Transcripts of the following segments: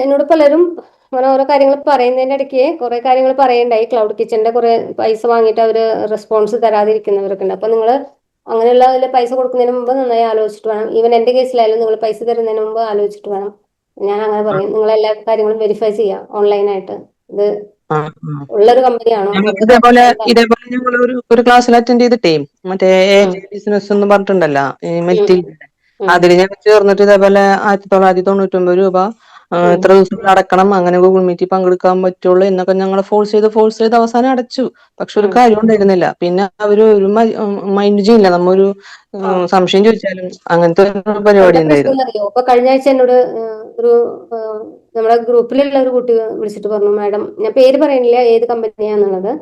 എന്നോട് പലരും അങ്ങനെ ഓരോ കാര്യങ്ങൾ പറയുന്നതിന്റെ ഇടയ്ക്ക് കുറെ കാര്യങ്ങൾ പറയണ്ടായി. ക്ലൗഡ് കിച്ചന്റെ കുറെ പൈസ വാങ്ങിയിട്ട് അവര് റെസ്പോൺസ് തരാതിരിക്കുന്നവരൊക്കെ ഉണ്ട്. അപ്പൊ നിങ്ങൾ അങ്ങനെയുള്ള അതിൽ പൈസ കൊടുക്കുന്നതിന് മുമ്പ് നന്നായി ആലോചിച്ചിട്ട് വേണം. ഈവൻ എന്റെ കേസിലായാലും നിങ്ങൾ പൈസ തരുന്നതിന് മുമ്പ് ആലോചിച്ചിട്ട് വേണം. ഞാൻ അങ്ങനെ ആ, പറയും, നിങ്ങൾ എല്ലാ കാര്യങ്ങളും വെരിഫൈ ചെയ്യാം ഓൺലൈനായിട്ട്. ഇത് ആ, ആ. ഉള്ളൊരു കമ്പനിയാണോ, ഞങ്ങൾക്ക് അവരുടെ ഇതേപോലെ അക്കൗണ്ട് ആണോ? ഇതേപോലെ ഞങ്ങൾ ഒരു ക്ലാസ്സിൽ അറ്റൻഡ് ചെയ്തിട്ടേ മറ്റേ ഉം, ബിസിനസ് എന്ന് പറഞ്ഞിട്ടുണ്ടല്ലോ ഈ ഉം, മെൽറ്റി. ഉം, അതിൽ ഞാൻ ചേർന്നിട്ട് ഇതേപോലെ 1999 രൂപ ഉം, ഇത്ര ദിവസം അടക്കണം, അങ്ങനെ ഗൂഗിൾ മീറ്റിൽ പങ്കെടുക്കാൻ പറ്റുള്ളൂ എന്നൊക്കെ ഞങ്ങൾ ഫോഴ്സ് ചെയ്ത് അവസാനം അടച്ചു. പക്ഷെ ഒരു ഉം. കാര്യം ഉണ്ടായിരുന്നില്ല. പിന്നെ അവര് ഒരു മൈൻഡ് ചെയ്യില്ല. നമ്മൊരു ആ, സംശയം ചോദിച്ചാലും അങ്ങനത്തെ ഒരു എന്താ പരിപാടി പ്രശ്നം ഉണ്ടായിരുന്നു. എന്നറിയോ? ഇപ്പൊ കഴിഞ്ഞ ആഴ്ച എന്നോട് ഒരു നമ്മുടെ ഗ്രൂപ്പിലുള്ള ഒരു കുട്ടി വിളിച്ചിട്ട് പറഞ്ഞു, മാഡം, ഞാൻ പേര് പറയണില്ല ഏത് കമ്പനിയാന്നുള്ളത്.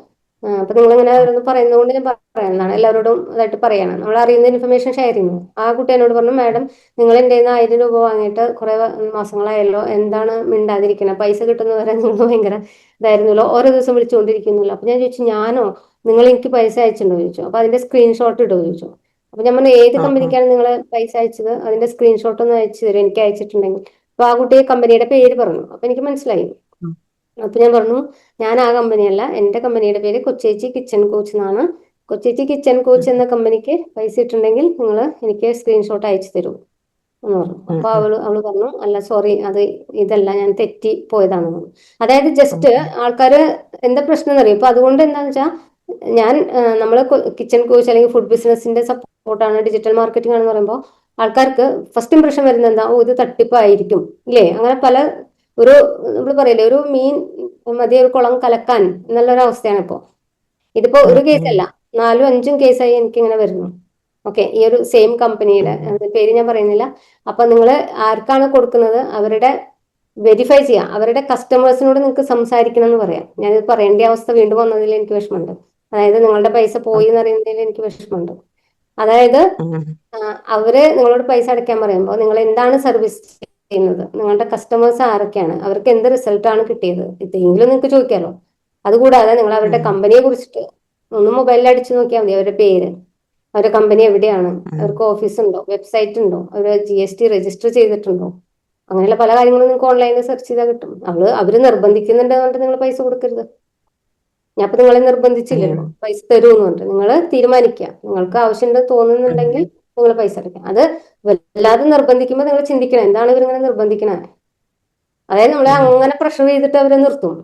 അപ്പൊ നിങ്ങൾ ഇങ്ങനെ ഓരോന്ന് പറയുന്നതുകൊണ്ട് ഞാൻ പറയുന്നതാണ്, എല്ലാവരോടും ഇതായിട്ട് പറയാണ്, നമ്മൾ അറിയുന്ന ഇൻഫർമേഷൻ ഷെയർ ചെയ്യുന്നു. ആ കുട്ടി എന്നോട് പറഞ്ഞു, മാഡം, നിങ്ങൾ എൻ്റെ കയ്യിൽ നിന്ന് 1000 രൂപ വാങ്ങിയിട്ട് കുറെ മാസങ്ങളായല്ലോ, എന്താണ് മിണ്ടാതിരിക്കണം, പൈസ കിട്ടുന്നവരെ നിങ്ങൾ ഭയങ്കര ഇതായിരുന്നല്ലോ, ഓരോ ദിവസം വിളിച്ചുകൊണ്ടിരിക്കുന്നല്ലോ. അപ്പൊ ഞാൻ ചോദിച്ചു, ഞാനോ? നിങ്ങൾ എനിക്ക് പൈസ അയച്ചിട്ടുണ്ടോ ചോദിച്ചു. അപ്പൊ അതിന്റെ സ്ക്രീൻഷോട്ട് ഇടുമോ ചോദിച്ചു. അപ്പൊ ഞാൻ പറഞ്ഞു, ഏത് ആ, ആ, കമ്പനിക്കാണ് നിങ്ങൾ പൈസ അയച്ചത്, അതിന്റെ സ്ക്രീൻഷോട്ട് ഒന്ന് അയച്ചു തരും എനിക്ക് അയച്ചിട്ടുണ്ടെങ്കിൽ. അപ്പൊ ആ കുട്ടി കമ്പനിയുടെ പേര് പറഞ്ഞു. അപ്പൊ എനിക്ക് മനസ്സിലായി. ഉം, അപ്പൊ ഞാൻ പറഞ്ഞു, ഞാൻ ആ കമ്പനിയല്ല, എന്റെ കമ്പനിയുടെ പേര് കൊച്ചേച്ചി കിച്ചൺ കോച്ച് എന്നാണ്. കൊച്ചേച്ചി കിച്ചൺ ഉം, കോച്ച് എന്ന കമ്പനിക്ക് പൈസ ഇട്ടുണ്ടെങ്കിൽ നിങ്ങൾ എനിക്ക് സ്ക്രീൻഷോട്ട് അയച്ചു തരൂ എന്ന് പറഞ്ഞു. ഉം, അപ്പൊ ഉം, അവള് പറഞ്ഞു, അല്ല സോറി, അത് ഇതല്ല, ഞാൻ തെറ്റി പോയതാണെന്ന് പറഞ്ഞു. അതായത് ഉം, ജസ്റ്റ് ആൾക്കാര് എന്താ പ്രശ്നം എന്നറിയോ? ഇപ്പൊ അതുകൊണ്ട് എന്താന്ന് വെച്ചാൽ, ഞാൻ നമ്മള് കിച്ചൺ കോച്ച് അല്ലെങ്കിൽ ഫുഡ് ബിസിനസിന്റെ സപ്പോർട്ടാണ്, ഡിജിറ്റൽ മാർക്കറ്റിംഗ് ആണെന്ന് പറയുമ്പോൾ ആൾക്കാർക്ക് ഫസ്റ്റ് ഇംപ്രഷൻ വരുന്നത് എന്താ? ഓ, ഇത് തട്ടിപ്പായിരിക്കും, ഇല്ലേ? അങ്ങനെ പല ഒരു നമ്മൾ പറയില്ലേ, ഒരു മീൻ മതി ഒരു കുളം കലക്കാൻ എന്നുള്ളൊരു അവസ്ഥയാണ് ഇപ്പോ. ഇതിപ്പോ ഉം, ഒരു ഉം, കേസല്ല, 4-5 കേസായി എനിക്ക് ഇങ്ങനെ വരുന്നു. ഓക്കെ, ഈ ഒരു സെയിം കമ്പനിയുടെ ഉം, പേര് ഞാൻ പറയുന്നില്ല. അപ്പൊ നിങ്ങൾ ആർക്കാണ് കൊടുക്കുന്നത് അവരുടെ വെരിഫൈ ചെയ്യാം. അവരുടെ കസ്റ്റമേഴ്സിനോട് നിങ്ങൾക്ക് സംസാരിക്കണം എന്ന് പറയാം. ഞാനിത് പറയേണ്ട അവസ്ഥ വീണ്ടും വന്നതിൽ എനിക്ക് വിഷമമുണ്ട്. അതായത് നിങ്ങളുടെ പൈസ പോയി ഉം, എന്നറിയുന്നതിൽ എനിക്ക് വിഷമമുണ്ട്. അതായത് ഉം, അവര് നിങ്ങളോട് പൈസ അടയ്ക്കാൻ പറയുമ്പോൾ നിങ്ങൾ എന്താണ് സർവീസ് ചെയ്യുന്നത്, നിങ്ങളുടെ കസ്റ്റമേഴ്സ് ആരൊക്കെയാണ്, അവർക്ക് എന്ത് റിസൾട്ടാണ് കിട്ടിയത്, ഇതെങ്കിലും നിങ്ങൾക്ക് ചോദിക്കാമല്ലോ. അതുകൂടാതെ നിങ്ങൾ അവരുടെ ഉം, കമ്പനിയെ കുറിച്ചിട്ട് ഒന്ന് മൊബൈലിൽ അടിച്ചു നോക്കിയാൽ മതി. അവരുടെ പേര്, അവരുടെ കമ്പനി എവിടെയാണ്, ഉം, അവർക്ക് ഓഫീസ് ഉണ്ടോ, വെബ്സൈറ്റ് ഉണ്ടോ, അവർ GST രജിസ്റ്റർ ചെയ്തിട്ടുണ്ടോ, അങ്ങനെയുള്ള പല കാര്യങ്ങളും നിങ്ങൾക്ക് ഓൺലൈനിൽ സെർച്ച് ചെയ്താൽ കിട്ടും. അവര് നിർബന്ധിക്കുന്നുണ്ട് പറഞ്ഞിട്ട് നിങ്ങൾ പൈസ കൊടുക്കരുത്. ഞാൻ ഇപ്പൊ നിങ്ങളെ നിർബന്ധിച്ചില്ലല്ലോ ഉം, പൈസ തരുമെന്ന് പറഞ്ഞിട്ട്. നിങ്ങൾ തീരുമാനിക്കുക, നിങ്ങൾക്ക് ആവശ്യമുണ്ട് തോന്നുന്നുണ്ടെങ്കിൽ ഉം, നിങ്ങൾ പൈസ അടയ്ക്കാം. അത് വല്ലാതെ നിർബന്ധിക്കുമ്പോൾ നിങ്ങൾ ചിന്തിക്കണം, എന്താണ് ഇവരിങ്ങനെ നിർബന്ധിക്കണേ. അതായത് നമ്മളെ ഉം, അങ്ങനെ പ്രഷർ ചെയ്തിട്ട് അവരെ നിർത്തും.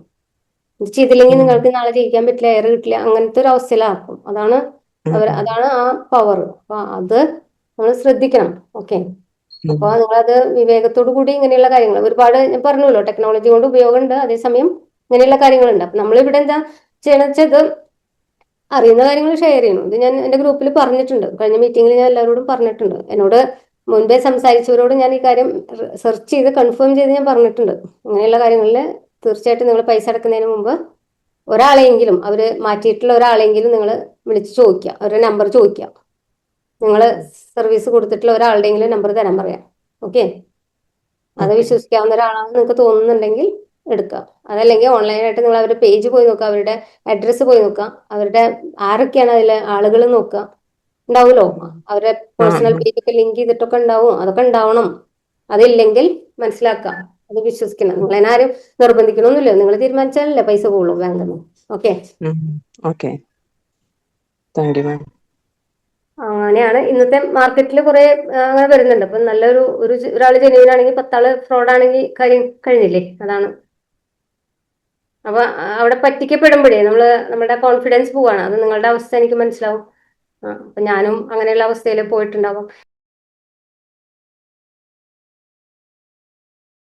ഇത് ചെയ്തില്ലെങ്കിൽ ഉം, നിങ്ങൾക്ക് നാളെ ജയിക്കാൻ പറ്റില്ല, എയർ കിട്ടില്ല, അങ്ങനത്തെ ഒരു അവസ്ഥയിലാക്കും. ഉം, അതാണ് ആ പവർ. അപ്പൊ അത് നമ്മൾ ശ്രദ്ധിക്കണം. ഓക്കെ, ഉം, അപ്പൊ നിങ്ങളത് വിവേകത്തോടു കൂടി ഇങ്ങനെയുള്ള കാര്യങ്ങൾ ഒരുപാട് ഞാൻ പറഞ്ഞല്ലോ, ടെക്നോളജി കൊണ്ട് ഉപയോഗമുണ്ട്, അതേസമയം ഇങ്ങനെയുള്ള കാര്യങ്ങളുണ്ട്. അപ്പൊ നമ്മളിവിടെ എന്താ ചെയ്യണമെന്ന് വെച്ചാൽ, ഇത് അറിയുന്ന കാര്യങ്ങൾ ഷെയർ ചെയ്യണം. ഇത് ഞാൻ എന്റെ ഗ്രൂപ്പിൽ പറഞ്ഞിട്ടുണ്ട്, കഴിഞ്ഞ മീറ്റിംഗിൽ ഞാൻ എല്ലാവരോടും പറഞ്ഞിട്ടുണ്ട്. എന്നോട് മുൻപേ സംസാരിച്ചവരോട് ഞാൻ ഈ കാര്യം സെർച്ച് ചെയ്ത് കൺഫേം ചെയ്ത് ഞാൻ പറഞ്ഞിട്ടുണ്ട്. ഇങ്ങനെയുള്ള കാര്യങ്ങളിൽ തീർച്ചയായിട്ടും നിങ്ങൾ പൈസ അടക്കുന്നതിന് മുമ്പ് ഒരാളെങ്കിലും, അവര് മാറ്റിയിട്ടുള്ള ഒരാളെങ്കിലും നിങ്ങൾ വിളിച്ച് ചോദിക്കുക, അവരുടെ നമ്പർ ചോദിക്കുക. നിങ്ങൾ സർവീസ് കൊടുത്തിട്ടുള്ള ഒരാളുടെയെങ്കിലും നമ്പർ തരാൻ പറയാം. ഓക്കെ, അത് ഓക്കെ. വിശ്വസിക്കാവുന്ന ഒരാളാണെന്ന് നിങ്ങൾക്ക് തോന്നുന്നുണ്ടെങ്കിൽ എടുക്കുക. അതല്ലെങ്കിൽ ഓൺലൈനായിട്ട് നിങ്ങൾ അവരുടെ പേജ് പോയി നോക്കുക, അവരുടെ അഡ്രസ്സ് പോയി നോക്കുക, അവരുടെ ആരൊക്കെയാണ് അതിലെ ആളുകൾ നോക്കുക. ഉണ്ടാവുമല്ലോ, അവരുടെ ആ, പേഴ്സണൽ പേജൊക്കെ ലിങ്ക് ചെയ്തിട്ടൊക്കെ ഉണ്ടാവും, അതൊക്കെ ഉണ്ടാവണം. അതില്ലെങ്കിൽ മനസ്സിലാക്കാം, അത് വിശ്വസിക്കണം. നിങ്ങളതിനാരും നിർബന്ധിക്കണമെന്നില്ല, നിങ്ങൾ തീരുമാനിച്ചാലല്ലേ പൈസ പോകുള്ളൂ ബാങ്കിൽ നിന്ന്. Okay, okay. Thank you ma'am. അങ്ങനെയാണ് ഇന്നത്തെ മാർക്കറ്റിൽ കുറെ അങ്ങനെ വരുന്നുണ്ട്. അപ്പൊ ഒരാൾ ജെന്യൂൻ ആണെങ്കിൽ 10 ആള് ഫ്രോഡ് ആണെങ്കിൽ കാര്യം കഴിഞ്ഞില്ലേ. അതാണ്. അപ്പൊ അവിടെ പറ്റിക്കപ്പെടുമ്പോഴേ നമ്മുടെ കോൺഫിഡൻസ് പോവാണ്. അത് നിങ്ങളുടെ അവസ്ഥ എനിക്ക് മനസ്സിലാവും. അപ്പൊ ഞാനും അങ്ങനെയുള്ള അവസ്ഥയിൽ പോയിട്ടുണ്ടാവും.